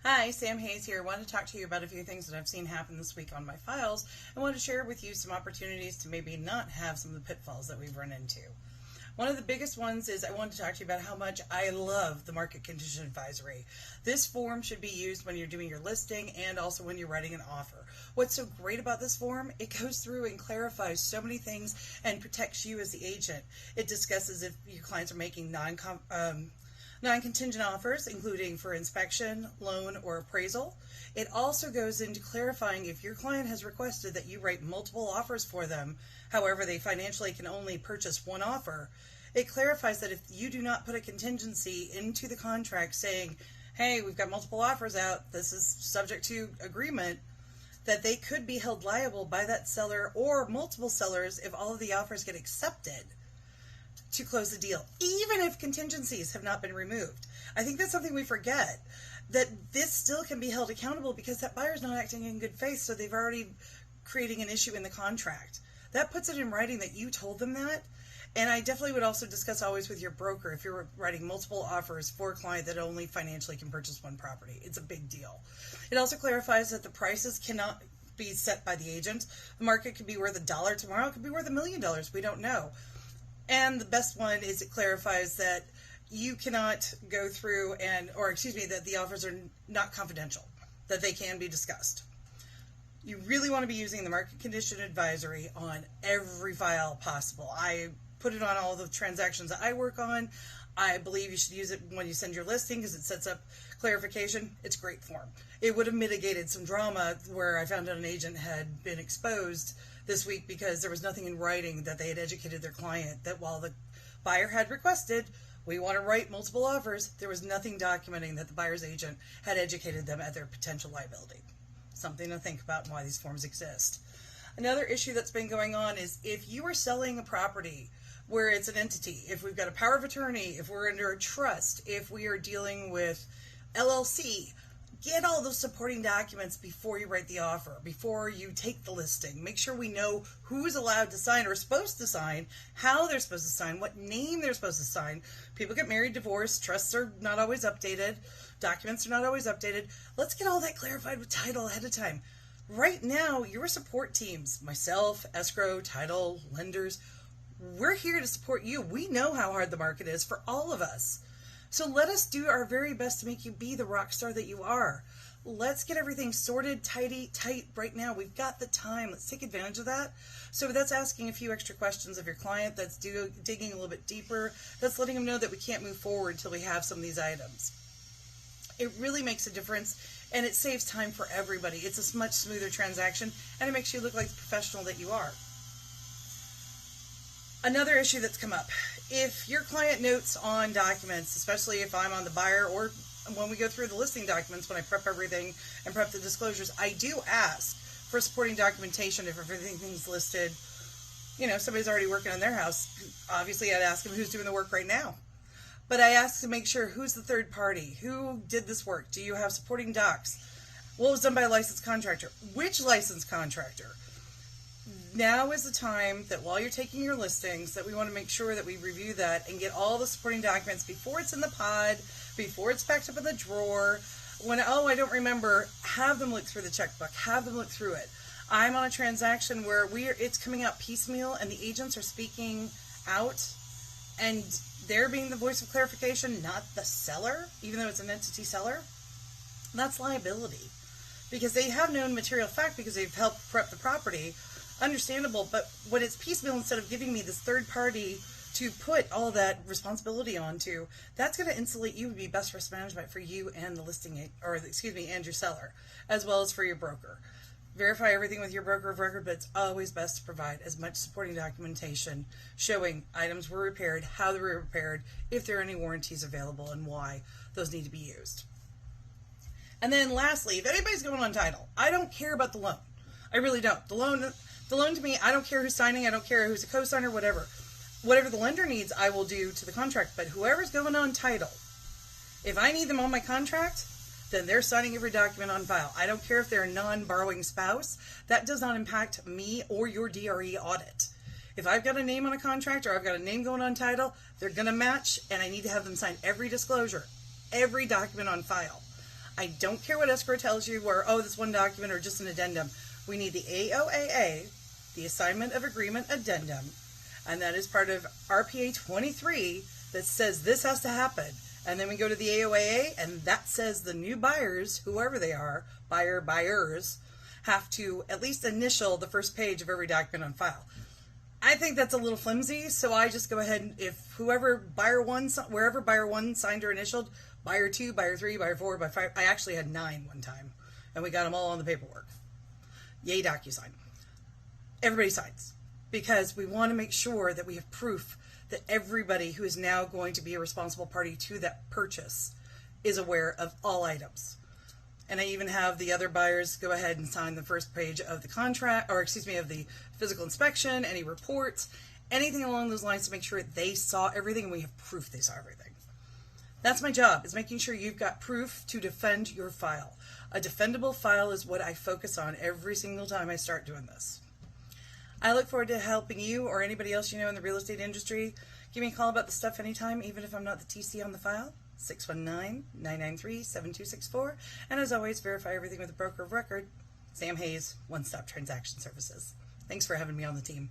Hi, Sam Hayes here. I want to talk to you about a few things that I've seen happen this week on my files. I want to share with you some opportunities to maybe not have some of the pitfalls that we've run into. One of the biggest ones is I want to talk to you about how much I love the market condition advisory. This form should be used when you're doing your listing and also when you're writing an offer. What's so great about this form? It goes through and clarifies so many things and protects you as the agent. It discusses if your clients are making non-contingent offers, including for inspection, loan, or appraisal. It also goes into clarifying if your client has requested that you write multiple offers for them, however they financially can only purchase one offer. It clarifies that if you do not put a contingency into the contract saying, hey, we've got multiple offers out, this is subject to agreement, that they could be held liable by that seller or multiple sellers if all of the offers get accepted to close the deal, even if contingencies have not been removed. I think that's something we forget, that this still can be held accountable because that buyer's not acting in good faith, so they've already creating an issue in the contract. That puts it in writing that you told them that. And I definitely would also discuss always with your broker if you're writing multiple offers for a client that only financially can purchase one property. It's a big deal. It also clarifies that the prices cannot be set by the agent. The market could be worth $1 tomorrow, it could be worth $1 million. We don't know. And the best one is it clarifies that you cannot go through that the offers are not confidential, that they can be discussed. You really want to be using the market condition advisory on every file possible. I put it on all the transactions that I work on. I believe you should use it when you send your listing because it sets up clarification. It's great form. It would have mitigated some drama where I found out an agent had been exposed this week because there was nothing in writing that they had educated their client that while the buyer had requested, we want to write multiple offers, there was nothing documenting that the buyer's agent had educated them at their potential liability. Something to think about and why these forms exist. Another issue that's been going on is if you are selling a property where it's an entity, if we've got a power of attorney, if we're under a trust, if we are dealing with LLC, get all those supporting documents before you write the offer, before you take the listing. Make sure we know who's allowed to sign or supposed to sign, how they're supposed to sign, what name they're supposed to sign. People get married, divorced, trusts are not always updated, documents are not always updated. Let's get all that clarified with title ahead of time. Right now, your support teams, myself, escrow, title, lenders, we're here to support you. We know how hard the market is for all of us. So let us do our very best to make you be the rock star that you are. Let's get everything sorted, tight right now. We've got the time. Let's take advantage of that. So that's asking a few extra questions of your client. That's digging a little bit deeper. That's letting them know that we can't move forward until we have some of these items. It really makes a difference, and it saves time for everybody. It's a much smoother transaction, and it makes you look like the professional that you are. Another issue that's come up, if your client notes on documents, especially if I'm on the buyer or when we go through the listing documents, when I prep everything and prep the disclosures, I do ask for supporting documentation if everything's listed. You know, somebody's already working on their house. Obviously, I'd ask them who's doing the work right now. But I ask to make sure who's the third party, who did this work, do you have supporting docs, what was done by a licensed contractor, which licensed contractor. Now is the time that while you're taking your listings that we want to make sure that we review that and get all the supporting documents before it's in the pod, before it's packed up in the drawer. When, I don't remember, have them look through the checkbook, have them look through it. I'm on a transaction where it's coming out piecemeal and the agents are speaking out and they're being the voice of clarification, not the seller, even though it's an entity seller. That's liability because they have known material fact because they've helped prep the property. Understandable, but when it's piecemeal, instead of giving me this third party to put all that responsibility onto, that's going to insulate you to be best risk management for you and the listing, and your seller, as well as for your broker. Verify everything with your broker of record, but it's always best to provide as much supporting documentation showing items were repaired, how they were repaired, if there are any warranties available, and why those need to be used. And then lastly, if anybody's going on title, I don't care about the loan. I really don't. The loan to me, I don't care who's signing, I don't care who's a co-signer, whatever. Whatever the lender needs, I will do to the contract. But whoever's going on title, if I need them on my contract, then they're signing every document on file. I don't care if they're a non-borrowing spouse. That does not impact me or your DRE audit. If I've got a name on a contract or I've got a name going on title, they're going to match, and I need to have them sign every disclosure, every document on file. I don't care what escrow tells you, or, oh, this one document or just an addendum. We need the AOAA, the Assignment of Agreement Addendum, and that is part of RPA 23 that says this has to happen. And then we go to the AOAA, and that says the new buyers, whoever they are, buyers, have to at least initial the first page of every document on file. I think that's a little flimsy, so I just go ahead and if wherever buyer one signed or initialed, buyer 2, buyer 3, buyer 4, buyer 5, I actually had 9 one time, and we got them all on the paperwork. Yay, DocuSign. Everybody signs, because we want to make sure that we have proof that everybody who is now going to be a responsible party to that purchase is aware of all items. And I even have the other buyers go ahead and sign the first page of the contract, or excuse me, of the physical inspection, any reports, anything along those lines to make sure they saw everything and we have proof they saw everything. That's my job, is making sure you've got proof to defend your file. A defendable file is what I focus on every single time I start doing this. I look forward to helping you or anybody else you know in the real estate industry. Give me a call about the stuff anytime, even if I'm not the TC on the file. 619-993-7264. And as always, verify everything with a broker of record. Sam Hayes, One Stop Transaction Services. Thanks for having me on the team.